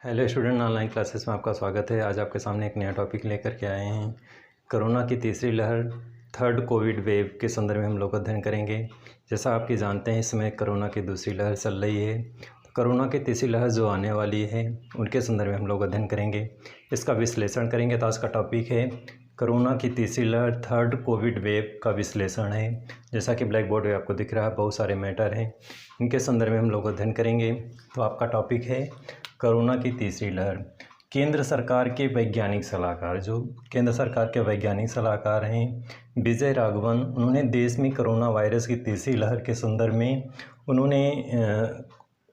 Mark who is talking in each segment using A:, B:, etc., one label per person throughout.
A: Hello student, online classes में आपका स्वागत है। आज आपके सामने एक नया टॉपिक लेकर के आए हैं। कोरोना की तीसरी लहर, थर्ड कोविड वेव के संदर्भ में हम लोग अध्ययन करेंगे। जैसा आप ये जानते हैं, इस समय कोरोना की दूसरी लहर चल रही है। कोरोना की तीसरी लहर जो आने वाली है, उनके संदर्भ में हम लोग अध्ययन करेंगे, इसका विश्लेषण करेंगे। तो आज का टॉपिक है कोरोना की तीसरी लहर, थर्ड कोविड वेव का विश्लेषण है। जैसा कि ब्लैक बोर्ड पे आपको दिख रहा है, बहुत सारे मैटर हैं, इनके संदर्भ में हम लोग अध्ययन करेंगे। तो आपका टॉपिक है कोरोना की तीसरी लहर। केंद्र सरकार के वैज्ञानिक सलाहकार, जो केंद्र सरकार के वैज्ञानिक सलाहकार हैं विजय राघवन, उन्होंने देश में कोरोना वायरस की तीसरी लहर के संदर्भ में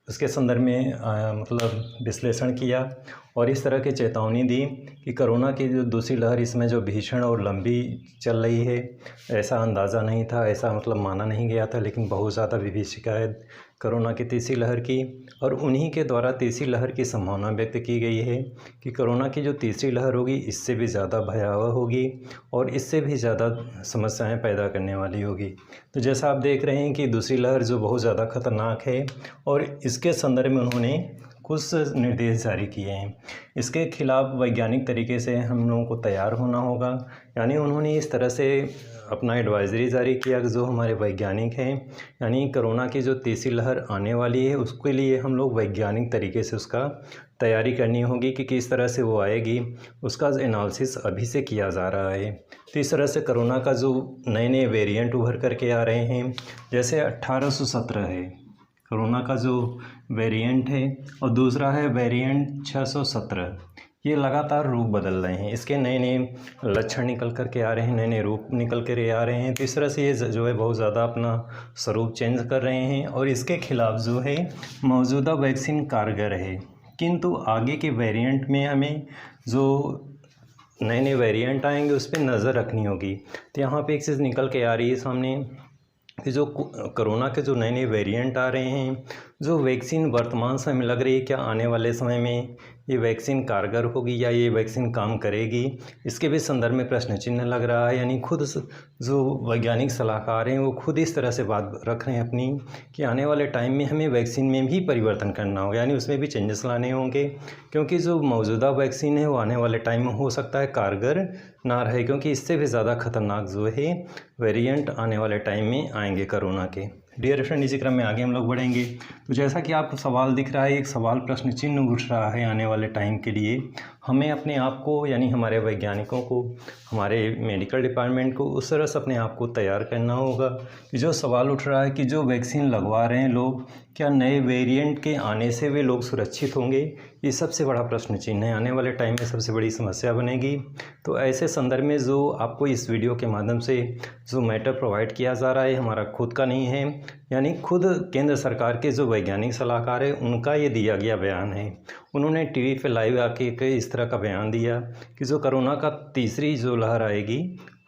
A: उसके संदर्भ में मतलब विश्लेषण किया और इस तरह की चेतावनी दी कि कोरोना की जो दूसरी लहर इसमें जो भीषण और लंबी चल रही है, ऐसा अंदाज़ा नहीं था, ऐसा मतलब माना नहीं गया था, लेकिन बहुत ज़्यादा विभीषिका है कोरोना की तीसरी लहर की। और उन्हीं के द्वारा तीसरी लहर की संभावना व्यक्त की गई है कि कोरोना की जो तीसरी लहर होगी इससे भी ज़्यादा भयावह होगी और इससे भी ज़्यादा समस्याएं पैदा करने वाली होगी। तो जैसा आप देख रहे हैं कि दूसरी लहर जो बहुत ज़्यादा खतरनाक है और इसके संदर्भ में उन्होंने कुछ निर्देश जारी किए हैं। इसके खिलाफ वैज्ञानिक तरीके से हम लोगों को तैयार होना होगा। यानी उन्होंने इस तरह से अपना एडवाइजरी जारी किया कि जो हमारे वैज्ञानिक हैं, यानी कोरोना की जो तीसरी लहर आने वाली है उसके लिए हम लोग वैज्ञानिक तरीके से उसका तैयारी करनी होगी कि किस तरह से वो आएगी, उसका एनालिसिस अभी से किया जा रहा है। तो इस तरह से कोरोना का जो नए नए वेरिएंट उभर करके आ रहे हैं, जैसे 1817 है कोरोना का जो वेरिएंट है और दूसरा है वेरिएंट 617। ये लगातार रूप बदल रहे हैं, इसके नए नए लक्षण निकल कर के आ रहे हैं, नए नए रूप निकल कर आ रहे हैं। तो इस तरह से ये जो है बहुत ज़्यादा अपना स्वरूप चेंज कर रहे हैं और इसके खिलाफ जो है मौजूदा वैक्सीन कारगर है, किंतु आगे के वेरिएंट में हमें जो नए नए वेरिएंट आएंगे उस पर नज़र रखनी होगी। तो यहाँ पे एक चीज़ निकल के आ रही है सामने कि जो कोरोना के जो नए नए वेरिएंट आ रहे हैं, जो वैक्सीन वर्तमान समय में लग रही है, क्या आने वाले समय में ये वैक्सीन कारगर होगी या ये वैक्सीन काम करेगी, इसके भी संदर्भ में प्रश्न चिन्ह लग रहा है। यानी खुद जो वैज्ञानिक सलाहकार हैं वो खुद इस तरह से बात रख रहे हैं अपनी कि आने वाले टाइम में हमें वैक्सीन में भी परिवर्तन करना होगा, यानी उसमें भी चेंजेस लाने होंगे, क्योंकि जो मौजूदा वैक्सीन है वो आने वाले टाइम में हो सकता है कारगर ना रहे, क्योंकि इससे भी ज़्यादा खतरनाक जो है वेरिएंट आने वाले टाइम में आएंगे कोरोना के। डियर फ्रेंड, इसी क्रम में आगे हम लोग बढ़ेंगे। तो जैसा कि आपको सवाल दिख रहा है, एक सवाल प्रश्न चिन्ह उठ रहा है आने वाले टाइम के लिए, हमें अपने आप को, यानी हमारे वैज्ञानिकों को, हमारे मेडिकल डिपार्टमेंट को उस तरह से अपने आप को तैयार करना होगा कि जो सवाल उठ रहा है कि जो वैक्सीन लगवा रहे हैं लोग, क्या नए वेरिएंट के आने से वे लोग सुरक्षित होंगे, ये सबसे बड़ा प्रश्न चिन्ह है, आने वाले टाइम में सबसे बड़ी समस्या बनेगी। तो ऐसे संदर्भ में जो आपको इस वीडियो के माध्यम से जो मैटर प्रोवाइड किया जा रहा है, हमारा खुद का नहीं है, यानी खुद केंद्र सरकार के जो वैज्ञानिक सलाहकार है उनका ये दिया गया बयान है। उन्होंने टीवी पे लाइव आके इस तरह का बयान दिया कि जो कोरोना का तीसरी जो लहर आएगी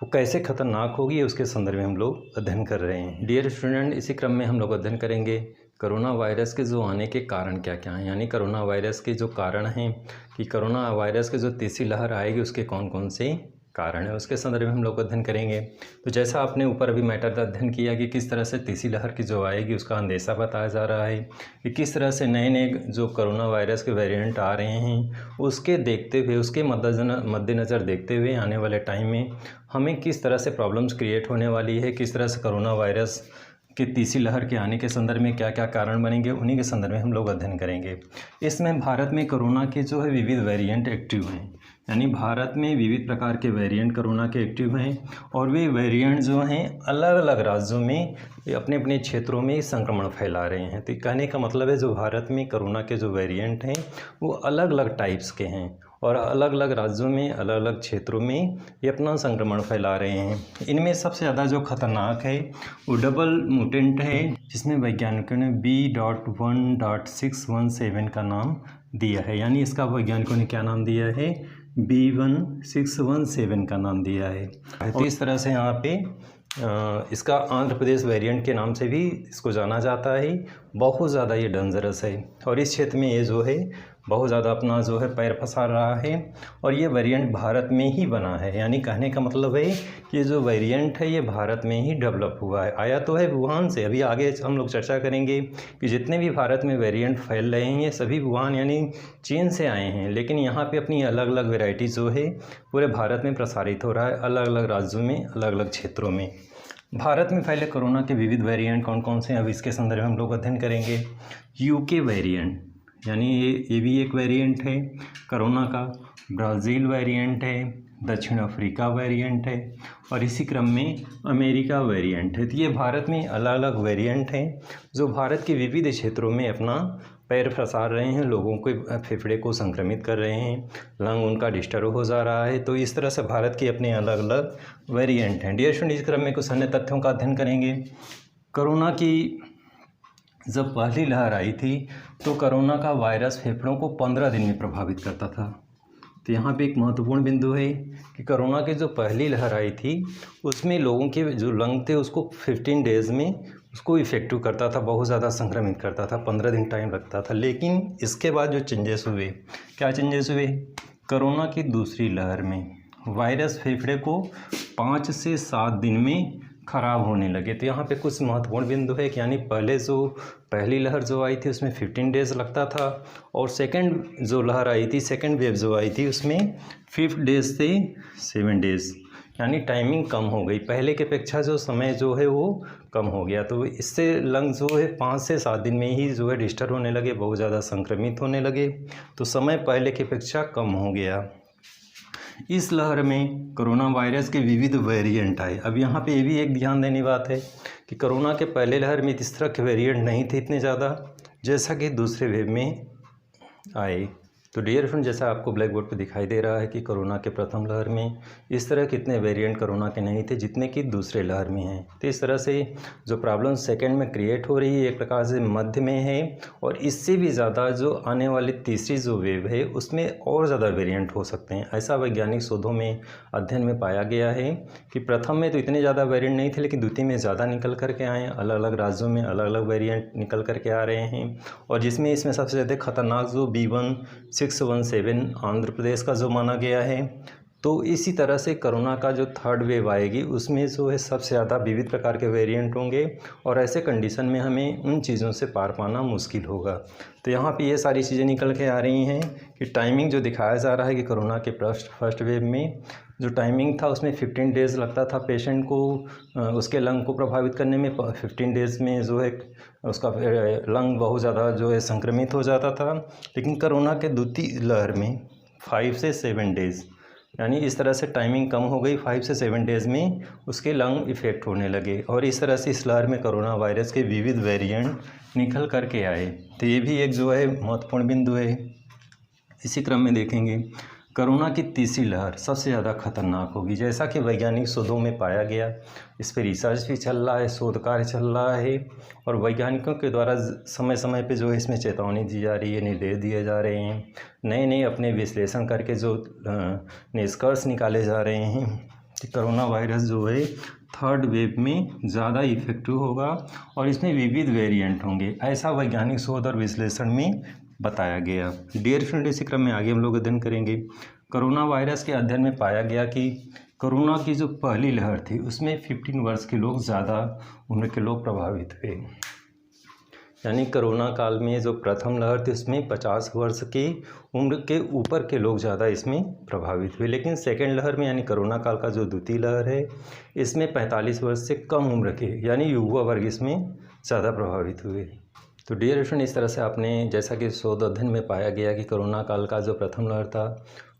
A: वो कैसे खतरनाक होगी, उसके संदर्भ में हम लोग अध्ययन कर रहे हैं। डियर स्टूडेंट, इसी क्रम में हम लोग अध्ययन करेंगे कोरोना वायरस के जो आने के कारण क्या क्या हैं, यानी कोरोना वायरस के जो कारण हैं कि कोरोना वायरस के जो तीसरी लहर आएगी उसके कौन कौन से कारण है, उसके संदर्भ में हम लोग अध्ययन करेंगे। तो जैसा आपने ऊपर अभी मैटर अध्ययन किया कि किस तरह से तीसरी लहर की जो आएगी उसका अंदेशा बताया जा रहा है कि किस तरह से नए नए जो कोरोना वायरस के वेरिएंट आ रहे हैं, उसके देखते हुए, उसके मद्देनज़र देखते हुए आने वाले टाइम में हमें किस तरह से प्रॉब्लम्स क्रिएट होने वाली है, किस तरह से कोरोना वायरस कि तीसरी लहर के आने के संदर्भ में क्या क्या कारण बनेंगे, उन्हीं के संदर्भ में हम लोग अध्ययन करेंगे। इसमें भारत में कोरोना के जो है विविध वेरिएंट एक्टिव हैं, यानी भारत में विविध प्रकार के वेरिएंट कोरोना के एक्टिव हैं और वे वेरिएंट जो हैं अलग अलग राज्यों में अपने अपने क्षेत्रों में संक्रमण फैला रहे हैं। तो कहने का मतलब है जो भारत में कोरोना के जो वेरिएंट हैं वो अलग अलग टाइप्स के हैं और अलग अलग राज्यों में, अलग अलग क्षेत्रों में ये अपना संक्रमण फैला रहे हैं। इनमें सबसे ज़्यादा जो खतरनाक है वो डबल म्यूटेंट है, जिसमें वैज्ञानिकों ने B.1.617 का नाम दिया है, यानी इसका वैज्ञानिकों ने क्या नाम दिया है, B.1.617 का नाम दिया है। और इस तरह से यहाँ पे इसका आंध्र प्रदेश वेरिएंट के नाम से भी इसको जाना जाता है। बहुत ज़्यादा ये डेंजरस है और इस क्षेत्र में ये जो है बहुत ज़्यादा अपना जो है पैर पसार रहा है और ये वेरिएंट भारत में ही बना है। यानी कहने का मतलब है कि जो वेरिएंट है ये भारत में ही डेवलप हुआ है, आया तो है वुहान से। अभी आगे हम लोग चर्चा करेंगे कि जितने भी भारत में वेरिएंट फैल रहे हैं ये सभी वुहान यानी चीन से आए हैं, लेकिन यहाँ पे अपनी अलग अलग वेराइटी जो है पूरे भारत में प्रसारित हो रहा है, अलग अलग राज्यों में, अलग अलग क्षेत्रों में। भारत में फैले कोरोना के विविध वेरिएंट कौन कौन से हैं, अब इसके संदर्भ में हम लोग अध्ययन करेंगे। यूके वेरिएंट यानी ये भी एक वेरिएंट है कोरोना का। ब्राज़ील वेरिएंट है, दक्षिण अफ्रीका वेरिएंट है और इसी क्रम में अमेरिका वेरिएंट है। तो ये भारत में अलग अलग वेरिएंट हैं जो भारत के विविध क्षेत्रों में अपना पैर फंसा रहे हैं, लोगों के फेफड़े को संक्रमित कर रहे हैं, लंग उनका डिस्टर्ब हो जा रहा है। तो इस तरह से भारत के अपने अलग अलग वेरिएंट हैं। डियर स्टूडेंट, इस क्रम में कुछ अन्य तथ्यों का अध्ययन करेंगे। कोरोना की जब पहली लहर आई थी तो कोरोना का वायरस फेफड़ों को 15 दिन में प्रभावित करता था। तो यहाँ पे एक महत्वपूर्ण बिंदु है कि कोरोना की जो पहली लहर आई थी उसमें लोगों के जो लंग थे उसको 15 डेज़ में उसको इफेक्टिव करता था, बहुत ज़्यादा संक्रमित करता था, 15 दिन टाइम लगता था। लेकिन इसके बाद जो चेंजेस हुए, क्या चेंजेस हुए? कोरोना की दूसरी लहर में वायरस फेफड़े को 5 से 7 दिन में ख़राब होने लगे। तो यहाँ पे कुछ महत्वपूर्ण बिंदु है कि यानी पहले जो पहली लहर जो आई थी उसमें 15 डेज़ लगता था और सेकंड जो लहर आई थी, सेकंड वेव जो आई थी उसमें 5 डेज़ से 7 डेज़, यानी टाइमिंग कम हो गई। पहले की अपेक्षा जो समय जो है वो कम हो गया। तो इससे लंग जो है 5 से 7 दिन में ही जो है डिस्टर्ब होने लगे, बहुत ज़्यादा संक्रमित होने लगे। तो समय पहले की अपेक्षा कम हो गया। इस लहर में कोरोना वायरस के विविध वेरिएंट आए। अब यहाँ पे ये भी एक ध्यान देने बात है कि कोरोना के पहले लहर में इस तरह के वेरिएंट नहीं थे इतने ज़्यादा, जैसा कि दूसरे वेव में आए। तो डियर फ्रेंड, जैसा आपको ब्लैक बोर्ड पर दिखाई दे रहा है कि कोरोना के प्रथम लहर में इस तरह कितने वेरिएंट कोरोना के नहीं थे जितने कि दूसरे लहर में हैं। तो इस तरह से जो प्रॉब्लम सेकंड में क्रिएट हो रही है एक प्रकार से मध्य में है और इससे भी ज़्यादा जो आने वाली तीसरी जो वेव है उसमें और ज़्यादा वेरिएंट हो सकते हैं। ऐसा वैज्ञानिक शोधों में अध्ययन में पाया गया है कि प्रथम में तो इतने ज़्यादा वेरिएंट नहीं थे, लेकिन द्वितीय में ज़्यादा निकल करके आए, अलग अलग राज्यों में अलग अलग वेरिएंट निकल करके आ रहे हैं। और जिसमें इसमें सबसे ज़्यादा खतरनाक जो B1617 आंध्र प्रदेश का जो माना गया है। तो इसी तरह से कोरोना का जो थर्ड वेव आएगी उसमें जो है सबसे ज़्यादा विविध प्रकार के वेरिएंट होंगे और ऐसे कंडीशन में हमें उन चीज़ों से पार पाना मुश्किल होगा। तो यहाँ पे ये सारी चीज़ें निकल के आ रही हैं कि टाइमिंग जो दिखाया जा रहा है कि कोरोना के फर्स्ट वेव में जो टाइमिंग था उसमें 15 डेज़ लगता था पेशेंट को उसके लंग को प्रभावित करने में। 15 डेज़ में जो है उसका लंग बहुत ज़्यादा जो है संक्रमित हो जाता था। लेकिन कोरोना के द्वितीय लहर में 5 से 7 डेज़, यानी इस तरह से टाइमिंग कम हो गई, 5 से 7 डेज़ में उसके लंग इफ़ेक्ट होने लगे और इस तरह से इस लहर में कोरोना वायरस के विविध वेरिएंट निकल करके आए। तो ये भी एक जो है महत्वपूर्ण बिंदु है। इसी क्रम में देखेंगे कोरोना की तीसरी लहर सबसे ज़्यादा खतरनाक होगी, जैसा कि वैज्ञानिक शोधों में पाया गया। इस पर रिसर्च भी चल रहा है, शोध कार्य चल रहा है और वैज्ञानिकों के द्वारा समय समय पे जो है इसमें चेतावनी दी जा रही है, निर्देश दिए जा रहे हैं, नए नए अपने विश्लेषण करके जो निष्कर्ष निकाले जा रहे हैं कि कोरोना वायरस जो है थर्ड वेव में ज़्यादा इफेक्टिव होगा और इसमें विविध वेरिएंट होंगे, ऐसा वैज्ञानिक शोध और विश्लेषण में बताया गया। डियर फ्रेंड, इसी क्रम में आगे हम लोग अध्ययन करेंगे। कोरोना वायरस के अध्ययन में पाया गया कि कोरोना की जो पहली लहर थी उसमें 15 वर्ष के लोग, ज़्यादा उम्र के लोग प्रभावित हुए। यानी कोरोना काल में जो प्रथम लहर थी उसमें 50 वर्ष की उम्र के ऊपर के लोग ज़्यादा इसमें प्रभावित हुए। लेकिन सेकेंड लहर में यानी कोरोना काल का जो द्वितीय लहर है इसमें 45 वर्ष से कम उम्र के यानी युवा वर्ग इसमें ज़्यादा प्रभावित हुए। तो डियर फ्रेंड, इस तरह से आपने जैसा कि शोध अध्ययन में पाया गया कि कोरोना काल का जो प्रथम लहर था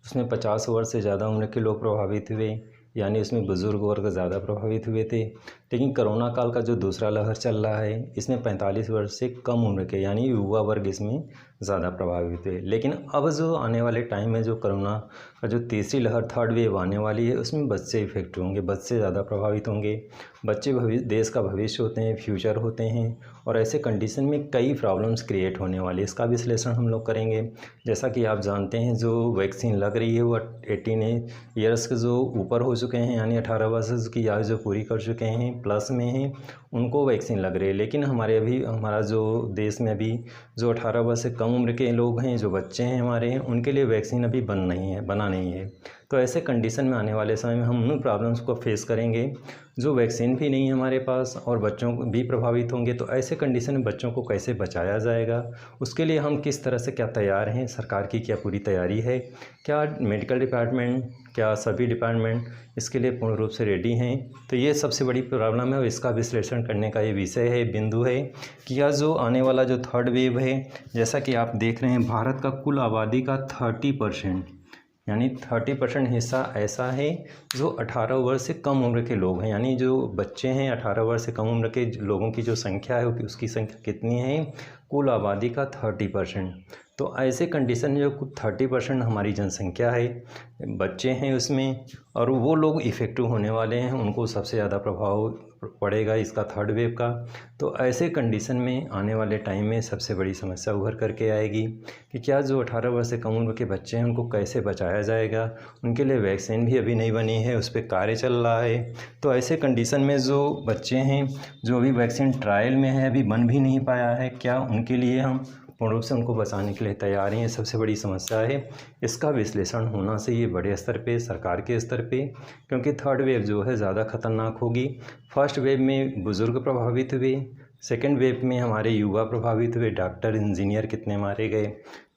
A: उसमें 50 वर्ष से ज़्यादा उम्र के लोग प्रभावित हुए, यानी इसमें बुज़ुर्ग वर्ग ज़्यादा प्रभावित हुए थे। लेकिन कोरोना काल का जो दूसरा लहर चल रहा है इसमें 45 वर्ष से कम उम्र के यानी युवा वर्ग इसमें ज़्यादा प्रभावित हुए। लेकिन अब जो आने वाले टाइम में जो कोरोना का जो तीसरी लहर थर्ड वेव आने वाली है उसमें बच्चे इफेक्ट होंगे, बच्चे ज़्यादा प्रभावित होंगे। बच्चे देश का भविष्य होते हैं, फ्यूचर होते हैं और ऐसे कंडीशन में कई प्रॉब्लम्स क्रिएट होने वाली है। इसका विश्लेषण हम लोग करेंगे। जैसा कि आप जानते हैं जो वैक्सीन लग रही है वो 18 ईयर्स के जो ऊपर हो चुके हैं यानी 18 वर्ष की आयु जो पूरी कर चुके हैं प्लस में हैं उनको वैक्सीन लग रही है, लेकिन हमारा जो देश में अभी जो 18 वर्ष से कम उम्र के लोग हैं, जो बच्चे हैं हमारे हैं, उनके लिए वैक्सीन अभी बना नहीं है। तो ऐसे कंडीशन में आने वाले समय में हम उन प्रॉब्लम्स को फेस करेंगे। जो वैक्सीन भी नहीं है हमारे पास और बच्चों भी प्रभावित होंगे, तो ऐसे कंडीशन में बच्चों को कैसे बचाया जाएगा, उसके लिए हम किस तरह से क्या तैयार हैं, सरकार की क्या पूरी तैयारी है, क्या मेडिकल डिपार्टमेंट, क्या सभी डिपार्टमेंट इसके लिए पूर्ण रूप से रेडी हैं। तो ये सबसे बड़ी प्रॉब्लम है और इसका विश्लेषण करने का ये विषय है, बिंदु है कि यह जो आने वाला जो थर्ड वेव है, जैसा कि आप देख रहे हैं भारत का कुल आबादी का 30% यानी 30% हिस्सा ऐसा है जो 18 वर्ष से कम उम्र के लोग हैं, यानी जो बच्चे हैं 18 वर्ष से कम उम्र के लोगों की जो संख्या है उसकी संख्या कितनी है, कुल आबादी का 30%। तो ऐसे कंडीशन में जो कुछ 30% हमारी जनसंख्या है, बच्चे हैं उसमें, और वो लोग इफ़ेक्टिव होने वाले हैं, उनको सबसे ज़्यादा प्रभाव पड़ेगा इसका थर्ड वेव का। तो ऐसे कंडीशन में आने वाले टाइम में सबसे बड़ी समस्या उभर करके आएगी कि क्या जो 18 वर्ष से कम उम्र के बच्चे हैं उनको कैसे बचाया जाएगा। उनके लिए वैक्सीन भी अभी नहीं बनी है, उस पर कार्य चल रहा है। तो ऐसे कंडीशन में जो बच्चे हैं जो अभी वैक्सीन ट्रायल में है, अभी बन भी नहीं पाया है, क्या उनके लिए हम पूर्ण रूप से उनको बचाने के लिए तैयार हैं, ये सबसे बड़ी समस्या है। इसका विश्लेषण होना चाहिए बड़े स्तर पे, सरकार के स्तर पे, क्योंकि थर्ड वेव जो है ज़्यादा खतरनाक होगी। फर्स्ट वेव में बुज़ुर्ग प्रभावित हुए, सेकेंड वेव में हमारे युवा प्रभावित हुए, डॉक्टर इंजीनियर कितने मारे गए,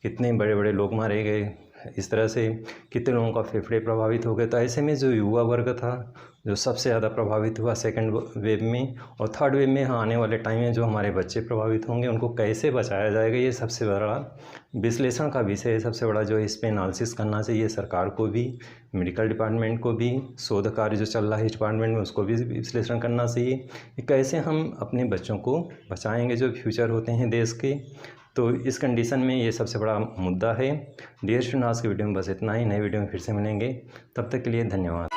A: कितने बड़े बड़े लोग मारे गए, इस तरह से कितने लोगों का फेफड़े प्रभावित हो गए। तो ऐसे में जो युवा वर्ग था जो सबसे ज़्यादा प्रभावित हुआ सेकंड वेव में, और थर्ड वेव में आने वाले टाइम में जो हमारे बच्चे प्रभावित होंगे उनको कैसे बचाया जाएगा, ये सबसे बड़ा विश्लेषण का विषय है। सबसे बड़ा जो इस पर एनालिसिस करना चाहिए सरकार को भी, मेडिकल डिपार्टमेंट को भी, शोध कार्य जो चल रहा है इस डिपार्टमेंट में उसको भी विश्लेषण करना चाहिए कि कैसे हम अपने बच्चों को बचाएंगे जो फ्यूचर होते हैं देश के। तो इस कंडीशन में ये सबसे बड़ा मुद्दा है। डियर स्टूडेंट, आज की वीडियो में बस इतना ही। नई वीडियो में फिर से मिलेंगे, तब तक के लिए धन्यवाद।